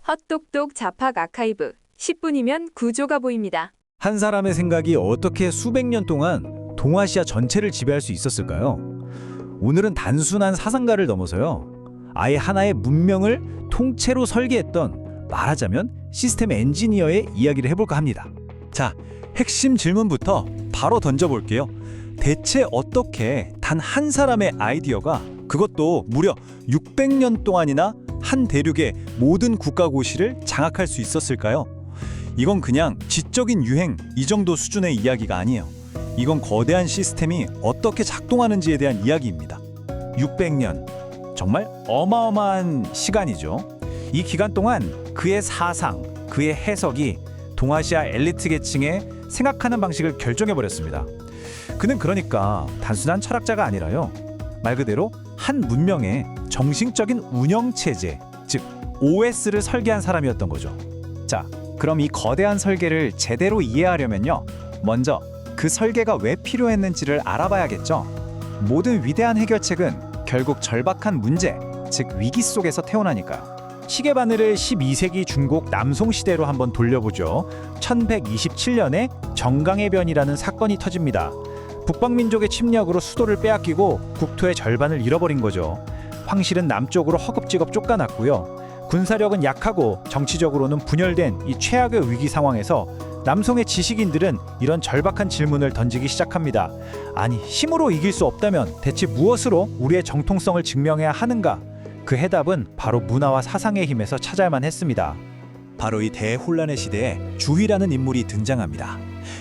헛똑똑 잡학 아카이브 10분이면 구조가 보입니다. 한 사람의 생각이 어떻게 수백 년 동안 동아시아 전체를 지배할 수 있었을까요? 오늘은 단순한 사상가를 넘어서요. 아예 하나의 문명을 통째로 설계했던, 말하자면 시스템 엔지니어의 이야기를 해볼까 합니다. 자, 핵심 질문부터 바로 던져볼게요. 대체 어떻게 단 한 사람의 아이디어가, 그것도 무려 600년 동안이나 한 대륙의 모든 국가고시를 장악할 수 있었을까요? 이건 그냥 지적인 유행 이 정도 수준의 이야기가 아니에요. 이건 거대한 시스템이 어떻게 작동하는지에 대한 이야기입니다. 600년, 정말 어마어마한 시간이죠. 이 기간 동안 그의 사상, 그의 해석이 동아시아 엘리트 계층의 생각하는 방식을 결정해버렸습니다. 그는 그러니까 단순한 철학자가 아니라요, 말 그대로 한 문명의 정신적인 운영체제, 즉 OS를 설계한 사람이었던 거죠. 자, 그럼 이 거대한 설계를 제대로 이해하려면요, 먼저 그 설계가 왜 필요했는지를 알아봐야겠죠. 모든 위대한 해결책은 결국 절박한 문제, 즉 위기 속에서 태어나니까요. 시계바늘을 12세기 중국 남송 시대로 한번 돌려보죠. 1127년에 정강해변이라는 사건이 터집니다. 북방민족의 침략으로 수도를 빼앗기고 국토의 절반을 잃어버린 거죠. 황실은 남쪽으로 허겁지겁 쫓겨났고요. 군사력은 약하고 정치적으로는 분열된 이 최악의 위기 상황에서 남송의 지식인들은 이런 절박한 질문을 던지기 시작합니다. 아니, 힘으로 이길 수 없다면 대체 무엇으로 우리의 정통성을 증명해야 하는가? 그 해답은 바로 문화와 사상의 힘에서 찾아야만 했습니다. 바로 이 대혼란의 시대에 주희라는 인물이 등장합니다.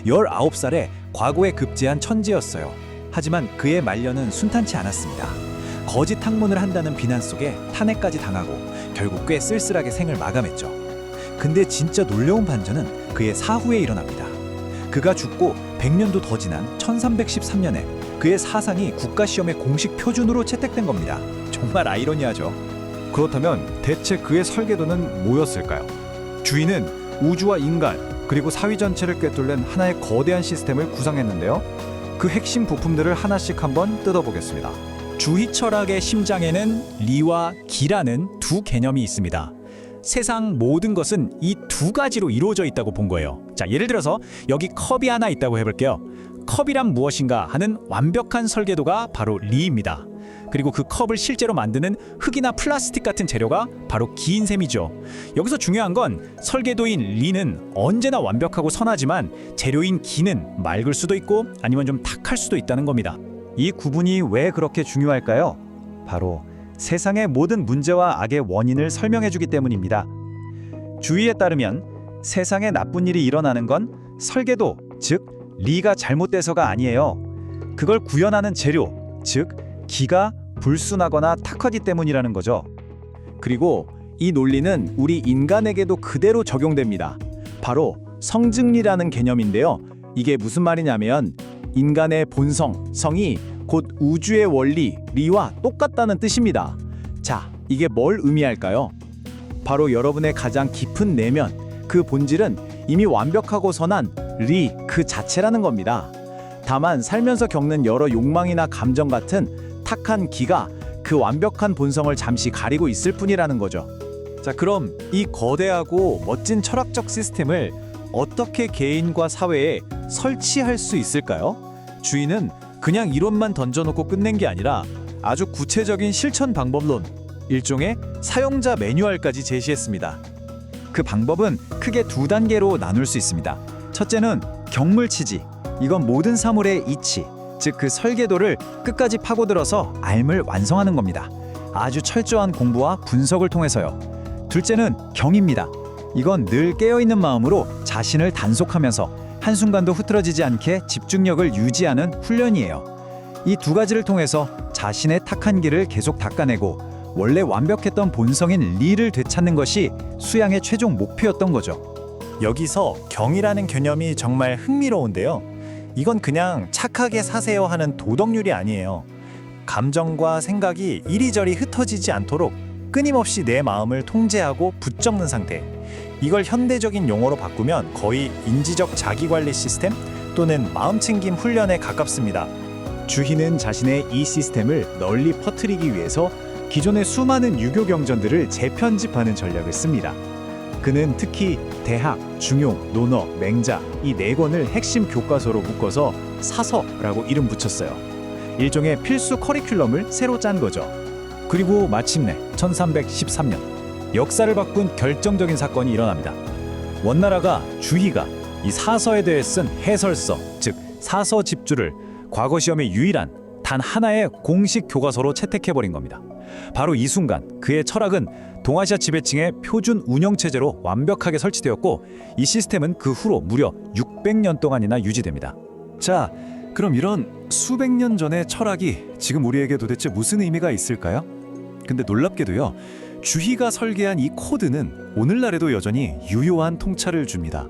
19살에 과거에 급제한 천재였어요. 하지만 그의 말년은 순탄치 않았습니다. 거짓 학문을 한다는 비난 속에 탄핵까지 당하고 결국 꽤 쓸쓸하게 생을 마감했죠. 근데 진짜 놀라운 반전은 그의 사후에 일어납니다. 그가 죽고 100년도 더 지난 1313년에 그의 사상이 국가시험의 공식 표준으로 채택된 겁니다. 정말 아이러니하죠. 그렇다면 대체 그의 설계도는 뭐였을까요? 주인은 우주와 인간, 그리고 사회 전체를 꿰뚫는 하나의 거대한 시스템을 구상했는데요. 그 핵심 부품들을 하나씩 한번 뜯어보겠습니다. 주희 철학의 심장에는 리와 기라는 두 개념이 있습니다. 세상 모든 것은 이 두 가지로 이루어져 있다고 본 거예요. 자, 예를 들어서 여기 컵이 하나 있다고 해볼게요. 컵이란 무엇인가 하는 완벽한 설계도가 바로 리입니다. 그리고 그 컵을 실제로 만드는 흙이나 플라스틱 같은 재료가 바로 기인 셈이죠. 여기서 중요한 건 설계도인 리는 언제나 완벽하고 선하지만 재료인 기는 맑을 수도 있고 아니면 좀 탁할 수도 있다는 겁니다. 이 구분이 왜 그렇게 중요할까요? 바로 세상의 모든 문제와 악의 원인을 설명해주기 때문입니다. 주의에 따르면 세상에 나쁜 일이 일어나는 건 설계도, 즉 리가 잘못돼서가 아니에요. 그걸 구현하는 재료, 즉 기가 불순하거나 탁하기 때문이라는 거죠. 그리고 이 논리는 우리 인간에게도 그대로 적용됩니다. 바로 성증리라는 개념인데요. 이게 무슨 말이냐면 인간의 본성, 성이 곧 우주의 원리, 리와 똑같다는 뜻입니다. 자, 이게 뭘 의미할까요? 바로 여러분의 가장 깊은 내면, 그 본질은 이미 완벽하고 선한 리 그 자체라는 겁니다. 다만 살면서 겪는 여러 욕망이나 감정 같은 탁한 기가 그 완벽한 본성을 잠시 가리고 있을 뿐이라는 거죠. 자, 그럼 이 거대하고 멋진 철학적 시스템을 어떻게 개인과 사회에 설치할 수 있을까요? 주인은 그냥 이론만 던져놓고 끝낸 게 아니라 아주 구체적인 실천 방법론, 일종의 사용자 매뉴얼까지 제시했습니다. 그 방법은 크게 두 단계로 나눌 수 있습니다. 첫째는 경물치지. 이건 모든 사물의 이치, 즉 그 설계도를 끝까지 파고들어서 알을 완성하는 겁니다. 아주 철저한 공부와 분석을 통해서요. 둘째는 경입니다. 이건 늘 깨어있는 마음으로 자신을 단속하면서 한순간도 흐트러지지 않게 집중력을 유지하는 훈련이에요. 이 두 가지를 통해서 자신의 탁한 길을 계속 닦아내고 원래 완벽했던 본성인 리를 되찾는 것이 수양의 최종 목표였던 거죠. 여기서 경이라는 개념이 정말 흥미로운데요. 이건 그냥 착하게 사세요 하는 도덕률이 아니에요. 감정과 생각이 이리저리 흩어지지 않도록 끊임없이 내 마음을 통제하고 붙잡는 상태. 이걸 현대적인 용어로 바꾸면 거의 인지적 자기관리 시스템 또는 마음챙김 훈련에 가깝습니다. 주희는 자신의 이 시스템을 널리 퍼뜨리기 위해서 기존의 수많은 유교 경전들을 재편집하는 전략을 씁니다. 그는 특히 대학, 중용, 논어, 맹자 이 네 권을 핵심 교과서로 묶어서 사서라고 이름 붙였어요. 일종의 필수 커리큘럼을 새로 짠 거죠. 그리고 마침내 1313년 역사를 바꾼 결정적인 사건이 일어납니다. 원나라가 주희가 이 사서에 대해 쓴 해설서, 즉 사서 집주를 과거 시험의 유일한 단 하나의 공식 교과서로 채택해버린 겁니다. 바로 이 순간 그의 철학은 동아시아 지배층의 표준 운영 체제로 완벽하게 설치되었고 이 시스템은 그 후로 무려 600년 동안이나 유지됩니다. 자, 그럼 이런 수백 년 전의 철학이 지금 우리에게 도대체 무슨 의미가 있을까요? 근데 놀랍게도요, 주희가 설계한 이 코드는 오늘날에도 여전히 유효한 통찰을 줍니다.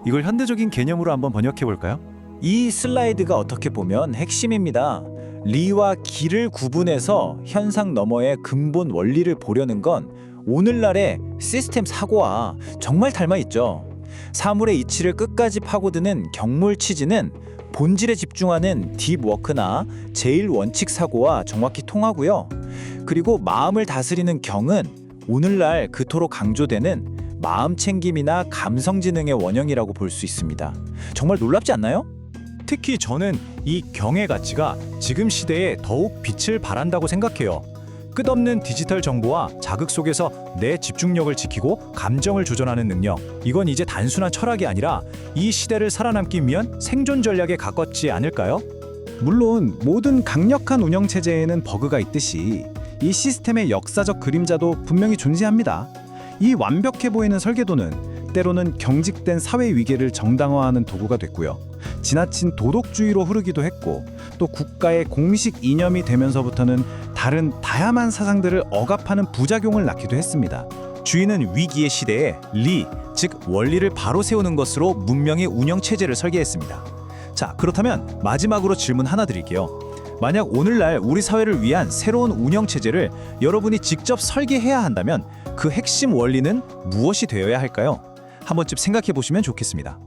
이걸 현대적인 개념으로 한번 번역해 볼까요? 이 슬라이드가 어떻게 보면 핵심입니다. 리와 기를 구분해서 현상 너머의 근본 원리를 보려는 건 오늘날의 시스템 사고와 정말 닮아 있죠. 사물의 이치를 끝까지 파고드는 경물 취지는 본질에 집중하는 딥워크나 제일 원칙 사고와 정확히 통하고요. 그리고 마음을 다스리는 경은 오늘날 그토록 강조되는 마음 챙김이나 감성 지능의 원형이라고 볼 수 있습니다. 정말 놀랍지 않나요? 특히 저는 이 경의 가치가 지금 시대에 더욱 빛을 발한다고 생각해요. 끝없는 디지털 정보와 자극 속에서 내 집중력을 지키고 감정을 조절하는 능력. 이건 이제 단순한 철학이 아니라 이 시대를 살아남기 위한 생존 전략에 가깝지 않을까요? 물론 모든 강력한 운영 체제에는 버그가 있듯이 이 시스템의 역사적 그림자도 분명히 존재합니다. 이 완벽해 보이는 설계도는 때로는 경직된 사회 위계를 정당화하는 도구가 됐고요. 지나친 도덕주의로 흐르기도 했고 또 국가의 공식 이념이 되면서부터는 다른 다양한 사상들을 억압하는 부작용을 낳기도 했습니다. 주인은 위기의 시대에 리, 즉 원리를 바로 세우는 것으로 문명의 운영 체제를 설계했습니다. 자, 그렇다면 마지막으로 질문 하나 드릴게요. 만약 오늘날 우리 사회를 위한 새로운 운영 체제를 여러분이 직접 설계해야 한다면 그 핵심 원리는 무엇이 되어야 할까요? 한 번쯤 생각해 보시면 좋겠습니다.